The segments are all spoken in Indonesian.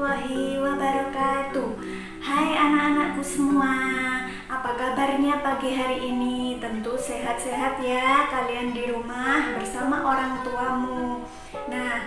warahmatullahi wabarakatuh. Hai anak-anakku semua, apa kabarnya pagi hari ini? Tentu sehat-sehat ya kalian di rumah bersama orang tuamu. Nah,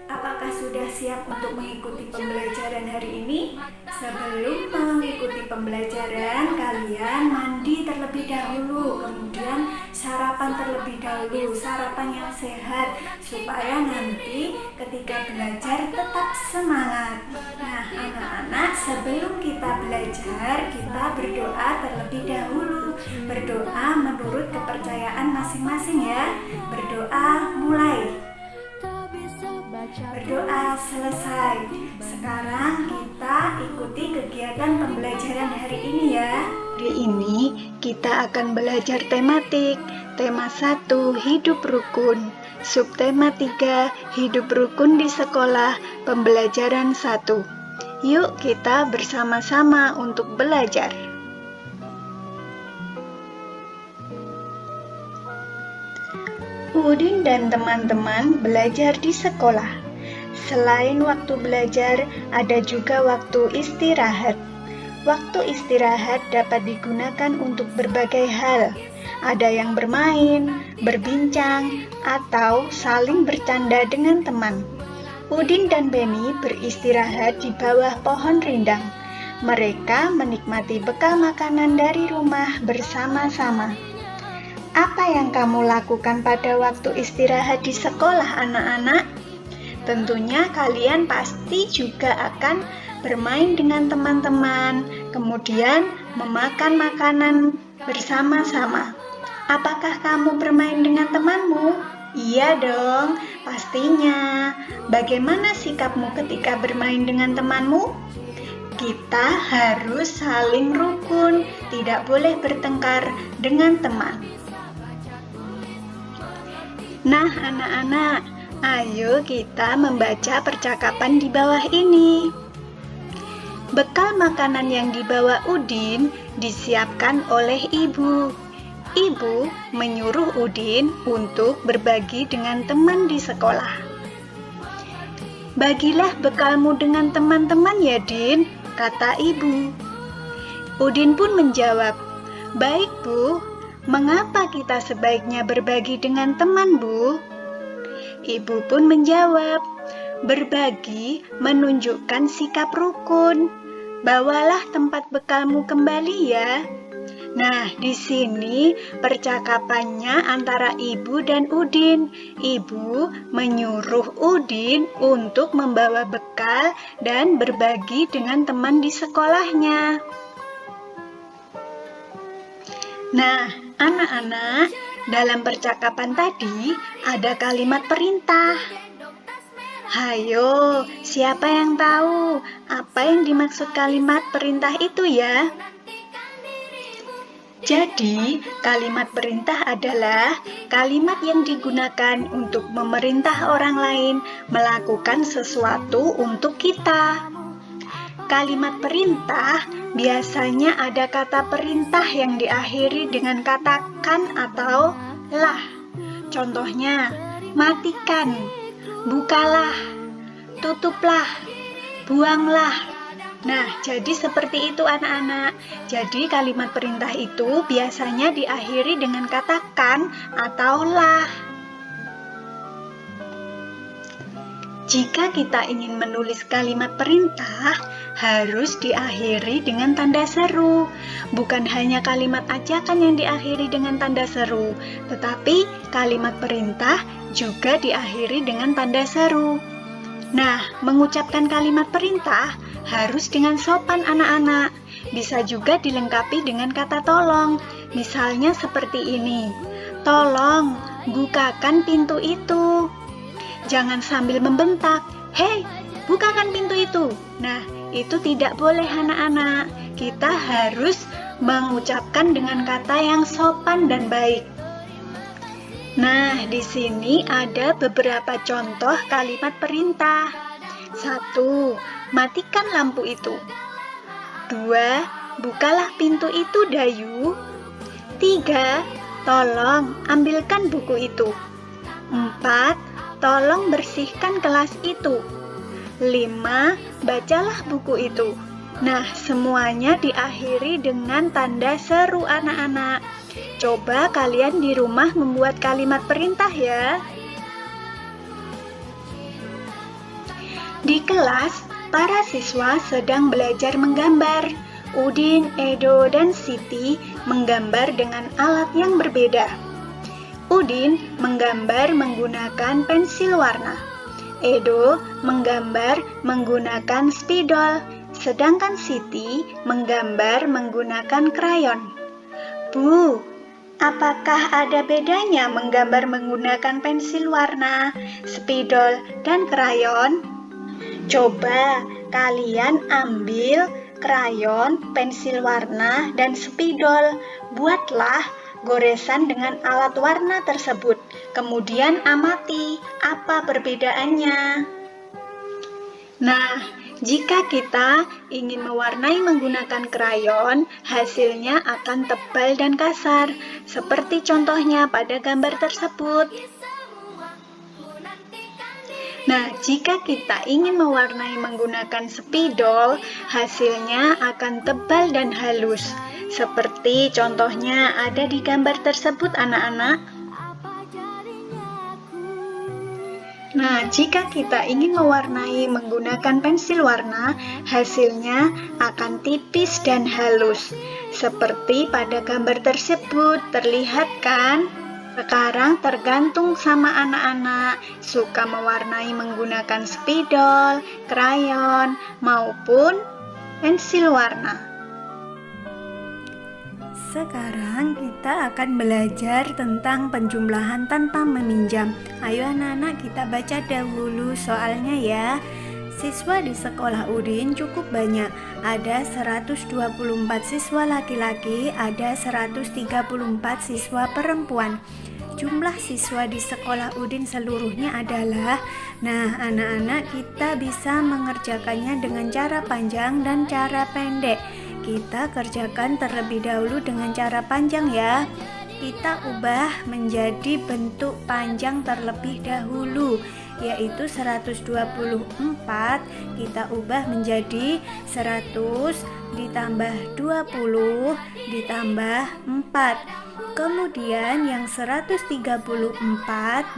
apakah sudah siap untuk mengikuti pembelajaran hari ini? Sebelum mengikuti pembelajaran, kalian mandi terlebih dahulu, kemudian sarapan terlebih dahulu, sarapan yang sehat, supaya nanti ketika belajar tetap semangat. Nah, anak-anak, sebelum kita belajar, kita berdoa terlebih dahulu. Berdoa menurut kepercayaan masing-masing ya. Berdoa mulai. Berdoa selesai. Sekarang kita ikuti kegiatan pembelajaran hari ini ya. Hari ini kita akan belajar tematik. Tema 1, hidup rukun. Subtema 3, hidup rukun di sekolah, pembelajaran 1. Yuk kita bersama-sama untuk belajar. Udin dan teman-teman belajar di sekolah. Selain waktu belajar, ada juga waktu istirahat. Waktu istirahat dapat digunakan untuk berbagai hal. Ada yang bermain, berbincang, atau saling bercanda dengan teman. Udin dan Beni beristirahat di bawah pohon rindang. Mereka menikmati bekal makanan dari rumah bersama-sama. Apa yang kamu lakukan pada waktu istirahat di sekolah, anak-anak? Tentunya kalian pasti juga akan bermain dengan teman-teman, kemudian memakan makanan bersama-sama. Apakah kamu bermain dengan temanmu? Iya dong, pastinya. Bagaimana sikapmu ketika bermain dengan temanmu? Kita harus saling rukun, tidak boleh bertengkar dengan teman. Nah, anak-anak, ayo kita membaca percakapan di bawah ini. Bekal makanan yang dibawa Udin disiapkan oleh ibu. Ibu menyuruh Udin untuk berbagi dengan teman di sekolah. Bagilah bekalmu dengan teman-teman ya, Din, kata ibu. Udin pun menjawab, baik, Bu. Mengapa kita sebaiknya berbagi dengan teman, Bu? Ibu pun menjawab, berbagi menunjukkan sikap rukun. Bawalah tempat bekalmu kembali ya. Nah, di sini percakapannya antara ibu dan Udin. Ibu menyuruh Udin untuk membawa bekal dan berbagi dengan teman di sekolahnya. Nah, anak-anak, dalam percakapan tadi ada kalimat perintah. Hayo, siapa yang tahu apa yang dimaksud kalimat perintah itu ya? Jadi, kalimat perintah adalah kalimat yang digunakan untuk memerintah orang lain melakukan sesuatu untuk kita. Kalimat perintah biasanya ada kata perintah yang diakhiri dengan kata kan atau lah. Contohnya, matikan, bukalah, tutuplah, buanglah. Nah, jadi seperti itu anak-anak. Jadi kalimat perintah itu biasanya diakhiri dengan kata kan atau lah. Jika kita ingin menulis kalimat perintah, harus diakhiri dengan tanda seru. Bukan hanya kalimat ajakan yang diakhiri dengan tanda seru, tetapi kalimat perintah juga diakhiri dengan tanda seru. Nah, mengucapkan kalimat perintah harus dengan sopan anak-anak. Bisa juga dilengkapi dengan kata tolong. Misalnya seperti ini. Tolong, bukakan pintu itu. Jangan sambil membentak, hei, bukakan pintu itu. Nah, itu tidak boleh anak-anak. Kita harus mengucapkan dengan kata yang sopan dan baik. Nah, di sini ada beberapa contoh kalimat perintah. 1. Matikan lampu itu. 2. Bukalah pintu itu, Dayu. 3. Tolong ambilkan buku itu. 4. Tolong bersihkan kelas itu. 5. Bacalah buku itu. Nah, semuanya diakhiri dengan tanda seru anak-anak. Coba kalian di rumah membuat kalimat perintah ya. Di kelas, para siswa sedang belajar menggambar. Udin, Edo, dan Siti menggambar dengan alat yang berbeda. Udin menggambar menggunakan pensil warna. Edo menggambar menggunakan spidol, sedangkan Siti menggambar menggunakan krayon. Bu, apakah ada bedanya menggambar menggunakan pensil warna, spidol, dan krayon? Coba kalian ambil krayon, pensil warna, dan spidol. Buatlah goresan dengan alat warna tersebut. Kemudian amati apa perbedaannya. Nah, jika kita ingin mewarnai menggunakan krayon, hasilnya akan tebal dan kasar, seperti contohnya pada gambar tersebut. Nah, jika kita ingin mewarnai menggunakan spidol, hasilnya akan tebal dan halus. Seperti contohnya ada di gambar tersebut, anak-anak. Nah, jika kita ingin mewarnai menggunakan pensil warna, hasilnya akan tipis dan halus. Seperti pada gambar tersebut, terlihat kan? Sekarang tergantung sama anak-anak, suka mewarnai menggunakan spidol, krayon, maupun pensil warna. Sekarang kita akan belajar tentang penjumlahan tanpa meminjam. Ayo anak-anak, kita baca dahulu soalnya ya. Siswa di sekolah Udin cukup banyak. Ada 124 siswa laki-laki, ada 134 siswa perempuan. Jumlah siswa di sekolah Udin seluruhnya adalah, nah anak-anak, kita bisa mengerjakannya dengan cara panjang dan cara pendek. Kita kerjakan terlebih dahulu dengan cara panjang ya. Kita ubah menjadi bentuk panjang terlebih dahulu, yaitu 124 kita ubah menjadi 100 ditambah 20 ditambah 4. Kemudian yang 134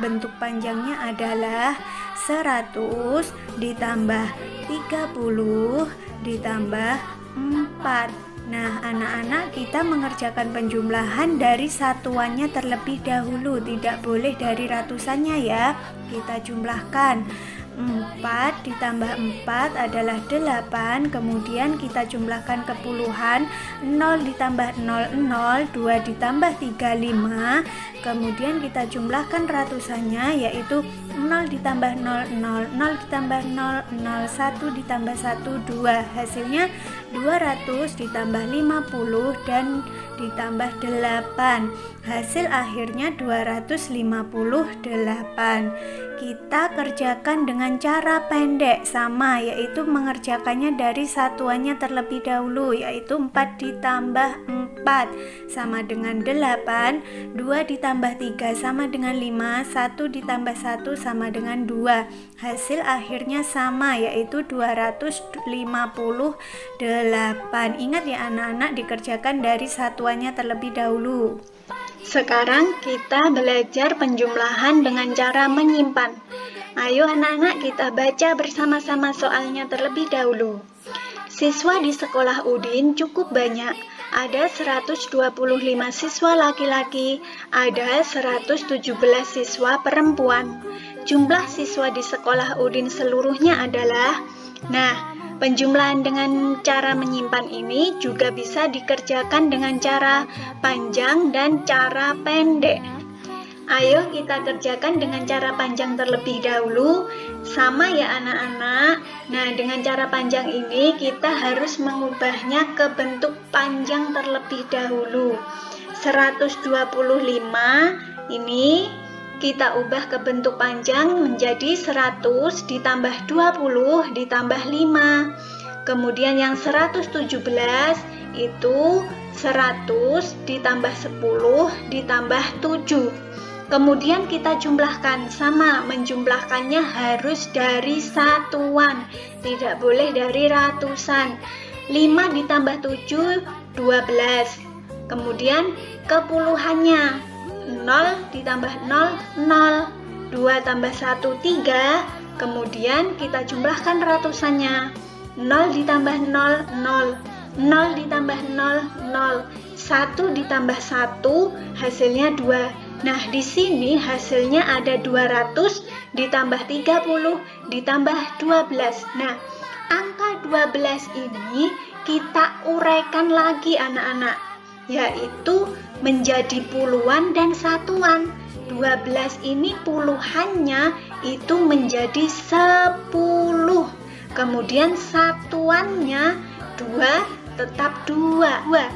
bentuk panjangnya adalah 100 ditambah 30 ditambah 4. Nah, anak-anak, kita mengerjakan penjumlahan dari satuannya terlebih dahulu, tidak boleh dari ratusannya ya. Kita jumlahkan. 4 ditambah 4 adalah 8, kemudian kita jumlahkan ke puluhan, 0 ditambah 0, 0, 2 ditambah 3, 5, kemudian kita jumlahkan ratusannya, yaitu 0 ditambah 0, 0, 0 ditambah 0, 0, 1 ditambah 1, 2, hasilnya 200 ditambah 50 dan ditambah 8, hasil akhirnya 258. Kita kerjakan dengan cara pendek sama, yaitu mengerjakannya dari satuannya terlebih dahulu, yaitu 4 ditambah 4 sama dengan 8, 2 ditambah 3 sama dengan 5, 1 ditambah 1 sama dengan 2, hasil akhirnya sama, yaitu 258. Ingat ya anak-anak, dikerjakan dari satuannya terlebih dahulu. Sekarang kita belajar penjumlahan dengan cara menyimpan. Ayo anak-anak, kita baca bersama-sama soalnya terlebih dahulu. Siswa di sekolah Udin cukup banyak. Ada 125 siswa laki-laki, ada 117 siswa perempuan. Jumlah siswa di sekolah Udin seluruhnya adalah, nah, penjumlahan dengan cara menyimpan ini juga bisa dikerjakan dengan cara panjang dan cara pendek. Ayo kita kerjakan dengan cara panjang terlebih dahulu. Sama ya anak-anak. Nah, dengan cara panjang ini kita harus mengubahnya ke bentuk panjang terlebih dahulu. 125 ini kita ubah ke bentuk panjang menjadi 100 ditambah 20 ditambah 5. Kemudian yang 117 itu 100 ditambah 10 ditambah 7. Kemudian kita jumlahkan, sama, menjumlahkannya harus dari satuan, tidak boleh dari ratusan. 5 ditambah 7, 12. Kemudian kepuluhannya, 0 ditambah 0, 0. 2 tambah 1, 3. Kemudian kita jumlahkan ratusannya, 0 ditambah 0, 0. 0 ditambah 0, 0. 1 ditambah 1, hasilnya 2. Nah, di sini hasilnya ada 200 ditambah 30 ditambah 12. Nah, angka 12 ini kita uraikan lagi anak-anak, yaitu menjadi puluhan dan satuan. 12 ini puluhannya itu menjadi 10. Kemudian satuannya 2 tetap 2.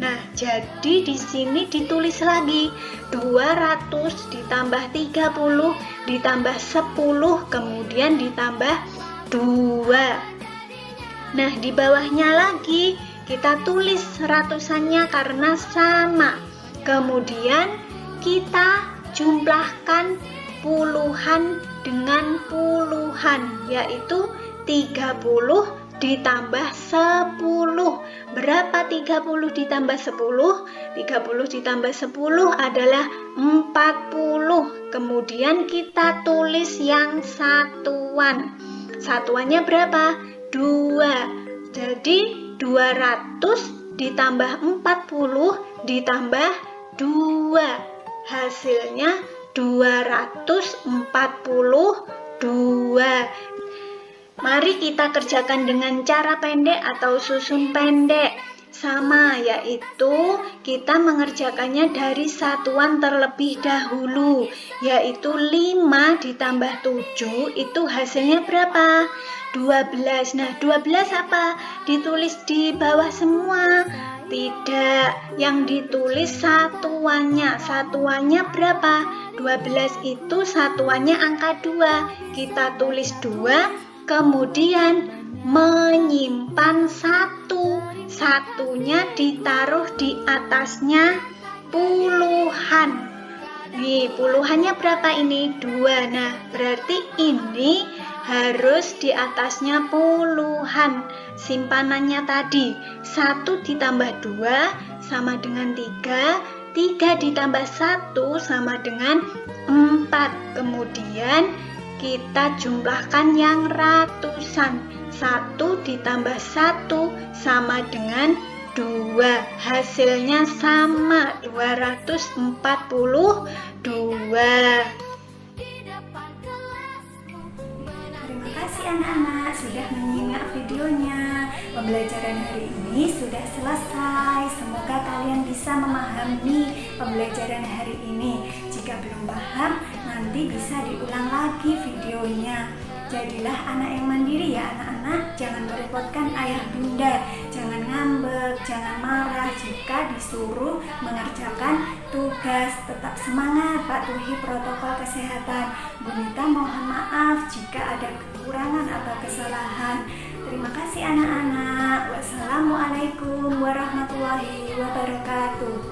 Nah, jadi di sini ditulis lagi 200 ditambah 30 ditambah 10 kemudian ditambah 2. Nah, di bawahnya lagi kita tulis ratusannya karena sama. Kemudian kita jumlahkan puluhan dengan puluhan, yaitu 30 ditambah 10. Berapa 30 ditambah 10? 30 ditambah 10 adalah 40. Kemudian kita tulis yang satuan. Satuannya berapa? 2. Jadi 200 ditambah 40 ditambah 2. Hasilnya 242. Mari kita kerjakan dengan cara pendek atau susun pendek. Sama, yaitu kita mengerjakannya dari satuan terlebih dahulu, yaitu 5 ditambah 7 itu hasilnya berapa? 12. Nah, 12 apa? Ditulis di bawah semua. Tidak, yang ditulis satuannya. Satuannya berapa? 12 itu satuannya angka 2. Kita tulis 2, kemudian menyimpan 1. Satunya ditaruh di atasnya puluhan. Nih, puluhannya berapa ini? 2. Nah, berarti ini harus di atasnya puluhan. Simpanannya tadi 1 ditambah 2 sama dengan 3. 3 ditambah 1 sama dengan 4. Kemudian kita jumlahkan yang ratusan. 1 ditambah 1 sama dengan 2. Hasilnya sama, 242. Terima kasih anak-anak sudah menyimak videonya. Pembelajaran hari ini sudah selesai. Semoga kalian bisa memahami pembelajaran hari ini. Jika belum paham, nanti bisa diulang lagi videonya. Jadilah anak yang mandiri ya anak-anak. Jangan merepotkan ayah bunda. Jangan ngambek, jangan marah jika disuruh mengerjakan tugas. Tetap semangat, patuhi protokol kesehatan. Bunita mohon maaf jika ada kekurangan atau kesalahan. Terima kasih anak-anak. Wassalamualaikum warahmatullahi wabarakatuh.